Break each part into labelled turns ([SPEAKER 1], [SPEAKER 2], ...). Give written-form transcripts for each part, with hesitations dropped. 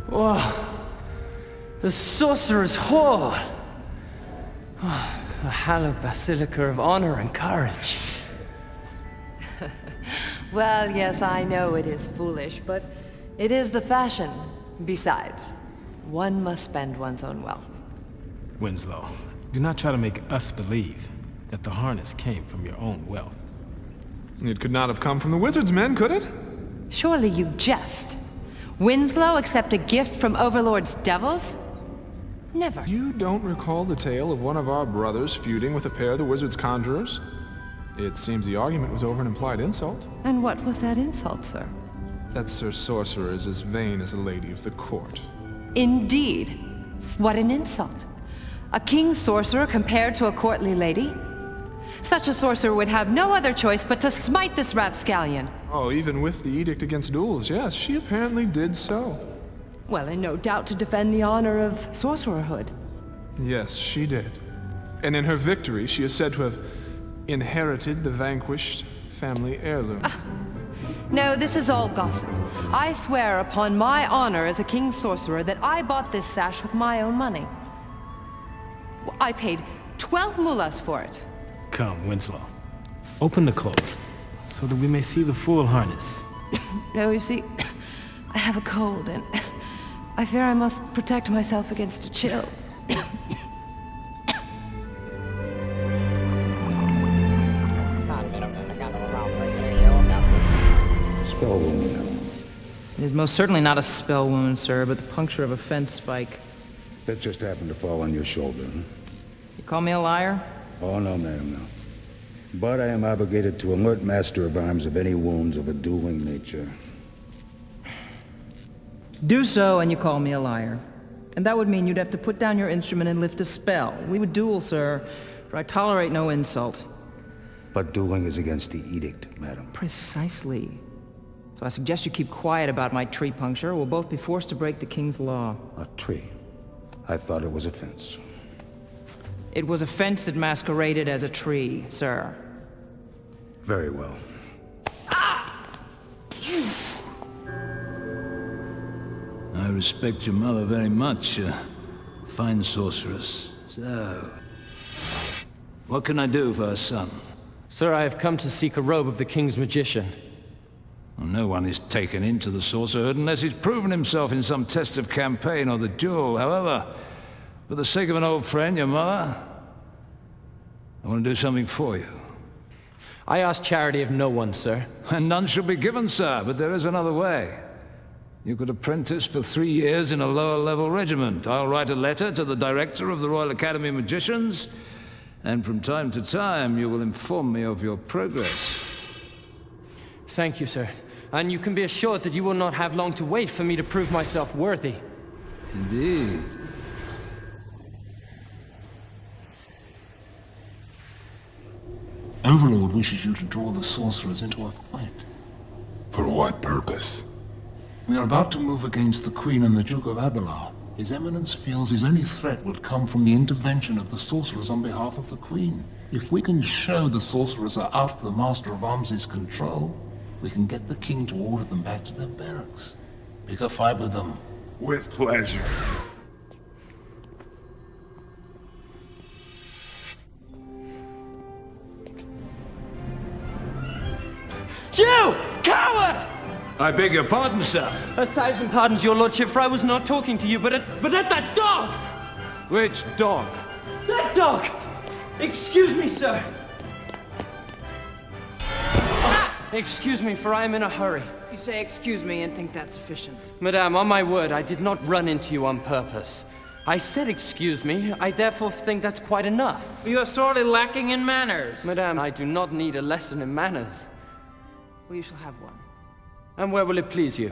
[SPEAKER 1] Whoa! The Sorcerer's Hall! Oh, the hallowed basilica of honor and courage.
[SPEAKER 2] Well, yes, I know it is foolish, but it is the fashion. Besides, one must spend one's own wealth.
[SPEAKER 3] Winslow, do not try to make us believe that the harness came from your own wealth.
[SPEAKER 4] It could not have come from the wizard's men, could it?
[SPEAKER 2] Surely you jest. Winslow accept a gift from Overlord's devils? Never.
[SPEAKER 4] You don't recall the tale of one of our brothers feuding with a pair of the wizard's conjurers? It seems the argument was over an implied insult.
[SPEAKER 2] And what was that insult, sir?
[SPEAKER 4] That Sir Sorcerer is as vain as a lady of the court.
[SPEAKER 2] Indeed. What an insult. A king sorcerer compared to a courtly lady? Such a sorcerer would have no other choice but to smite this rapscallion.
[SPEAKER 4] Oh, even with the edict against duels, yes, she apparently did so.
[SPEAKER 2] Well, and no doubt to defend the honor of sorcererhood.
[SPEAKER 4] Yes, she did. And in her victory, she is said to have inherited the vanquished family heirloom.
[SPEAKER 2] No, this is all gossip. I swear upon my honor as a king sorcerer that I bought this sash with my own money. I paid 12 mullahs for it.
[SPEAKER 3] Come, Winslow. Open the cloak, so that we may see the full harness.
[SPEAKER 2] No, you see, I have a cold, and I fear I must protect myself against a chill.
[SPEAKER 5] Spell wound.
[SPEAKER 1] It is most certainly not a spell wound, sir, but the puncture of a fence spike.
[SPEAKER 5] That just happened to fall on your shoulder, huh?
[SPEAKER 1] You call me a liar?
[SPEAKER 5] Oh, no, madam, no. But I am obligated to alert Master of Arms of any wounds of a dueling nature.
[SPEAKER 1] Do so, and you call me a liar. And that would mean you'd have to put down your instrument and lift a spell. We would duel, sir, for I tolerate no insult.
[SPEAKER 5] But dueling is against the edict, madam.
[SPEAKER 1] Precisely. So I suggest you keep quiet about my tree puncture, or we'll both be forced to break the king's law.
[SPEAKER 5] A tree. I thought it was a fence.
[SPEAKER 1] It was a fence that masqueraded as a tree, sir.
[SPEAKER 5] Very well.
[SPEAKER 6] I respect your mother very much, fine sorceress. So, what can I do for her son?
[SPEAKER 1] Sir, I have come to seek a robe of the king's magician.
[SPEAKER 6] Well, no one is taken into the sorcererhood unless he's proven himself in some test of campaign or the duel. However, for the sake of an old friend, your mother, I want to do something for you.
[SPEAKER 1] I ask charity of no one, sir.
[SPEAKER 6] And none shall be given, sir, but there is another way. You could apprentice for 3 years in a lower-level regiment. I'll write a letter to the director of the Royal Academy of Magicians, and from time to time you will inform me of your progress.
[SPEAKER 1] Thank you, sir. And you can be assured that you will not have long to wait for me to prove myself worthy.
[SPEAKER 6] Indeed.
[SPEAKER 7] Overlord wishes you to draw the sorcerers into a fight.
[SPEAKER 8] For what purpose?
[SPEAKER 7] We are about to move against the Queen and the Duke of Abelard. His Eminence feels his only threat would come from the intervention of the sorcerers on behalf of the Queen. If we can show the sorcerers are out of the Master of Arms' control, we can get the King to order them back to their barracks. Pick a fight with them.
[SPEAKER 8] With pleasure.
[SPEAKER 1] You! Coward!
[SPEAKER 6] I beg your pardon, sir.
[SPEAKER 1] 1,000 pardons, your lordship, for I was not talking to you, but at that dog!
[SPEAKER 6] Which dog?
[SPEAKER 1] That dog! Excuse me, sir! Excuse me, for I am in a hurry. You say excuse me and think that's sufficient. Madame, on my word, I did not run into you on purpose. I said excuse me, I therefore think that's quite enough.
[SPEAKER 9] You are sorely lacking in manners.
[SPEAKER 1] Madame, I do not need a lesson in manners. Well, you shall have one. And where will it please you?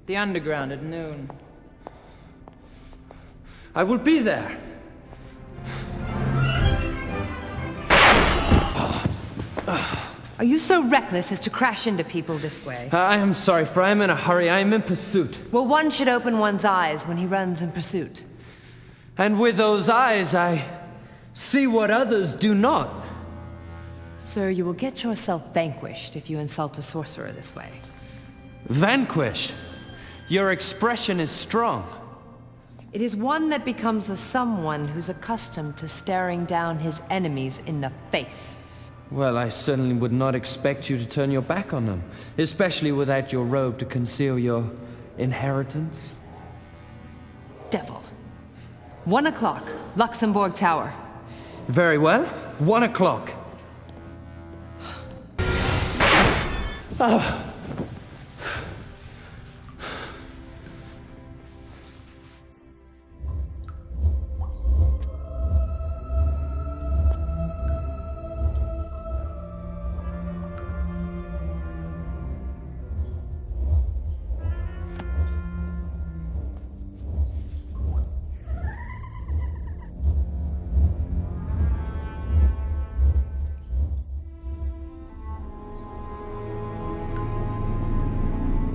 [SPEAKER 9] The underground at noon.
[SPEAKER 1] I will be there.
[SPEAKER 2] Are you so reckless as to crash into people this way?
[SPEAKER 1] I am sorry, for I am in a hurry. I am in pursuit.
[SPEAKER 2] Well, one should open one's eyes when he runs in pursuit.
[SPEAKER 1] And with those eyes, I see what others do not.
[SPEAKER 2] Sir, you will get yourself vanquished if you insult a sorcerer this way.
[SPEAKER 1] Vanquish? Your expression is strong.
[SPEAKER 2] It is one that becomes a someone who's accustomed to staring down his enemies in the face.
[SPEAKER 1] Well, I certainly would not expect you to turn your back on them, especially without your robe to conceal your inheritance.
[SPEAKER 2] Devil. 1 o'clock, Luxembourg Tower.
[SPEAKER 1] Very well. 1 o'clock. Oh.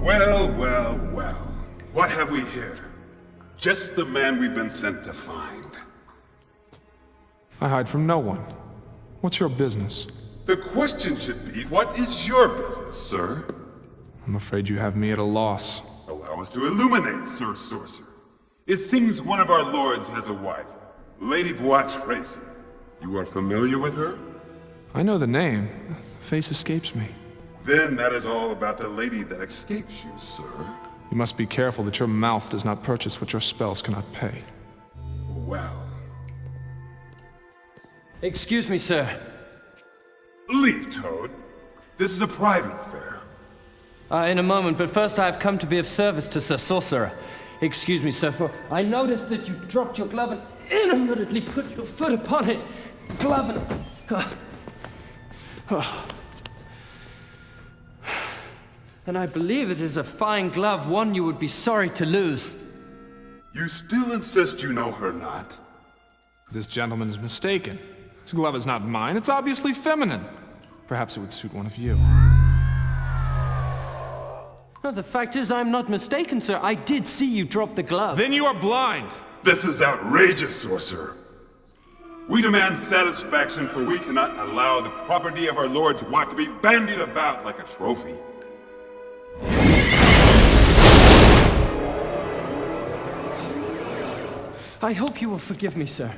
[SPEAKER 8] Well, well, well. What have we here? Just the man we've been sent to find.
[SPEAKER 4] I hide from no one. What's your business?
[SPEAKER 8] The question should be, what is your business, sir?
[SPEAKER 4] I'm afraid you have me at a loss.
[SPEAKER 8] Allow us to illuminate, Sir Sorcerer. It seems one of our lords has a wife, Lady Boat's Tracy. You are familiar with her?
[SPEAKER 4] I know the name. The face escapes me.
[SPEAKER 8] Then that is all about the lady that escapes you, sir.
[SPEAKER 4] You must be careful that your mouth does not purchase what your spells cannot pay.
[SPEAKER 8] Well.
[SPEAKER 1] Excuse me, sir.
[SPEAKER 8] Leave, Toad. This is a private affair.
[SPEAKER 1] In a moment, but first I have come to be of service to Sir Sorcerer. Excuse me, sir, for I noticed that you dropped your glove and inadvertently put your foot upon it. Glove and... And I believe it is a fine glove, one you would be sorry to lose.
[SPEAKER 8] You still insist you know her not?
[SPEAKER 4] This gentleman is mistaken. This glove is not mine. It's obviously feminine. Perhaps it would suit one of you.
[SPEAKER 1] No, the fact is I'm not mistaken, sir. I did see you drop the glove.
[SPEAKER 4] Then you are blind!
[SPEAKER 8] This is outrageous, Sorcerer. We demand satisfaction, for we cannot allow the property of our lord's wife to be bandied about like a trophy.
[SPEAKER 1] I hope you will forgive me, sir.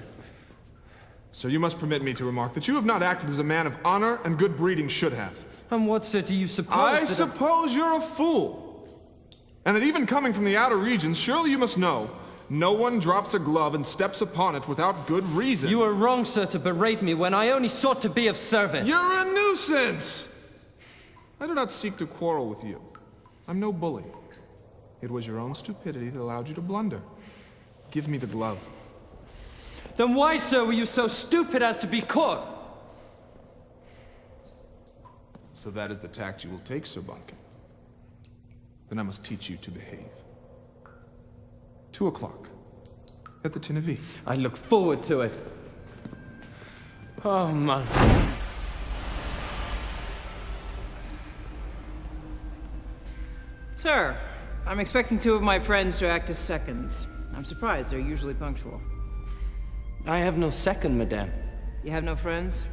[SPEAKER 4] So you must permit me to remark that you have not acted as a man of honor and good breeding should have.
[SPEAKER 1] And what, sir, do you suppose
[SPEAKER 4] I suppose you're a fool. And that even coming from the outer regions, surely you must know, no one drops a glove and steps upon it without good reason.
[SPEAKER 1] You are wrong, sir, to berate me when I only sought to be of service.
[SPEAKER 4] You're a nuisance! I do not seek to quarrel with you. I'm no bully. It was your own stupidity that allowed you to blunder. Give me the glove.
[SPEAKER 1] Then why, sir, were you so stupid as to be caught?
[SPEAKER 4] So that is the tact you will take, Sir Bunkin. Then I must teach you to behave. 2 o'clock. At the Tinavie.
[SPEAKER 1] I look forward to it. Oh, mother.
[SPEAKER 9] Sir, I'm expecting 2 of my friends to act as seconds. I'm surprised, they're usually punctual.
[SPEAKER 1] I have no second, madame.
[SPEAKER 9] You have no friends?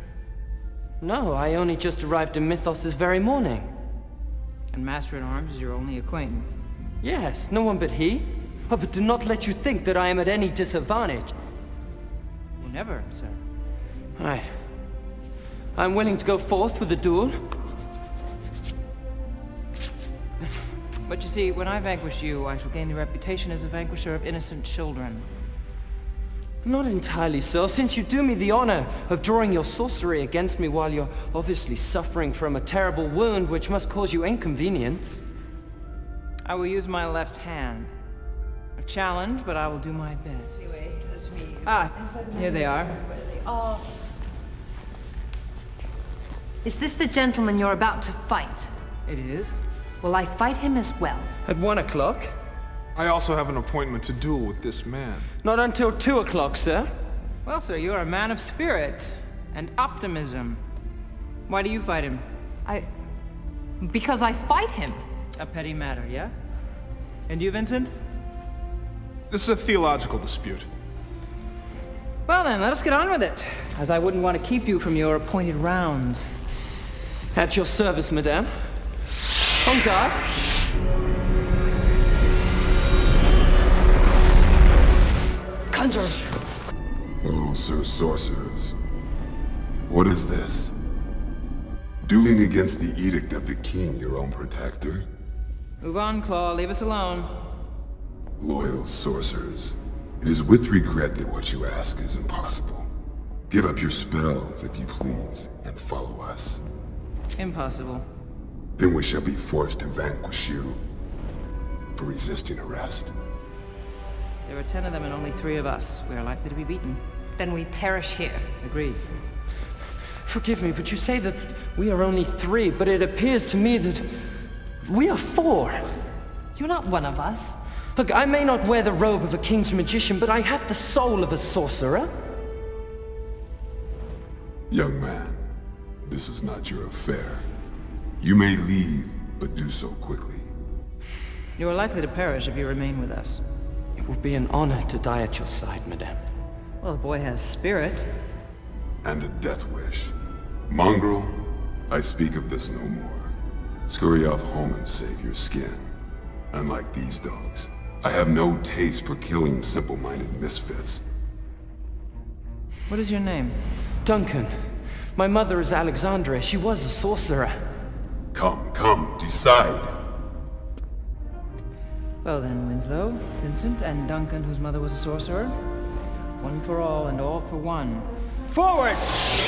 [SPEAKER 1] No, I only just arrived in Mythos this very morning.
[SPEAKER 9] And Master-at-Arms is your only acquaintance?
[SPEAKER 1] Yes, no one but he. Oh, but do not let you think that I am at any disadvantage.
[SPEAKER 9] You never, sir.
[SPEAKER 1] Right. I'm willing to go forth with a duel.
[SPEAKER 9] But you see, when I vanquish you, I shall gain the reputation as a vanquisher of innocent children.
[SPEAKER 1] Not entirely so, since you do me the honor of drawing your sorcery against me while you're obviously suffering from a terrible wound which must cause you inconvenience.
[SPEAKER 9] I will use my left hand. A challenge, but I will do my best.
[SPEAKER 2] Anyway, he says to me...
[SPEAKER 9] Here they are.
[SPEAKER 2] Is this the gentleman you're about to fight?
[SPEAKER 9] It is.
[SPEAKER 2] Will I fight him as well?
[SPEAKER 1] At 1 o'clock?
[SPEAKER 4] I also have an appointment to duel with this man.
[SPEAKER 1] Not until 2 o'clock, sir.
[SPEAKER 9] Well, sir, you are a man of spirit and optimism. Why do you fight him?
[SPEAKER 2] Because I fight him.
[SPEAKER 9] A petty matter, yeah? And you, Vincent?
[SPEAKER 4] This is a theological dispute.
[SPEAKER 9] Well then, let us get on with it, as I wouldn't want to keep you from your appointed rounds.
[SPEAKER 1] At your service, madame. On guard.
[SPEAKER 8] Oh, Sir Sorcerers. What is this? Dueling against the edict of the king, your own protector?
[SPEAKER 9] Move on, Claw. Leave us alone.
[SPEAKER 8] Loyal sorcerers, it is with regret that what you ask is impossible. Give up your spells, if you please, and follow us.
[SPEAKER 9] Impossible.
[SPEAKER 8] Then we shall be forced to vanquish you for resisting arrest.
[SPEAKER 9] There are 10 of them and only 3 of us. We are likely to be beaten.
[SPEAKER 2] Then we perish here.
[SPEAKER 9] Agreed.
[SPEAKER 1] Forgive me, but you say that we are only 3, but it appears to me that we are 4.
[SPEAKER 2] You're not one of us.
[SPEAKER 1] Look, I may not wear the robe of a king's magician, but I have the soul of a sorcerer.
[SPEAKER 8] Young man, this is not your affair. You may leave, but do so quickly.
[SPEAKER 9] You are likely to perish if you remain with us.
[SPEAKER 1] It will be an honor to die at your side, madame.
[SPEAKER 9] Well, the boy has spirit.
[SPEAKER 8] And a death wish. Mongrel, I speak of this no more. Scurry off home and save your skin. Unlike these dogs, I have no taste for killing simple-minded misfits.
[SPEAKER 9] What is your name?
[SPEAKER 1] Duncan. My mother is Alexandra. She was a sorcerer.
[SPEAKER 8] Come, decide.
[SPEAKER 9] Well then, Winslow, Vincent, and Duncan, whose mother was a sorcerer. One for all and all for one. Forward!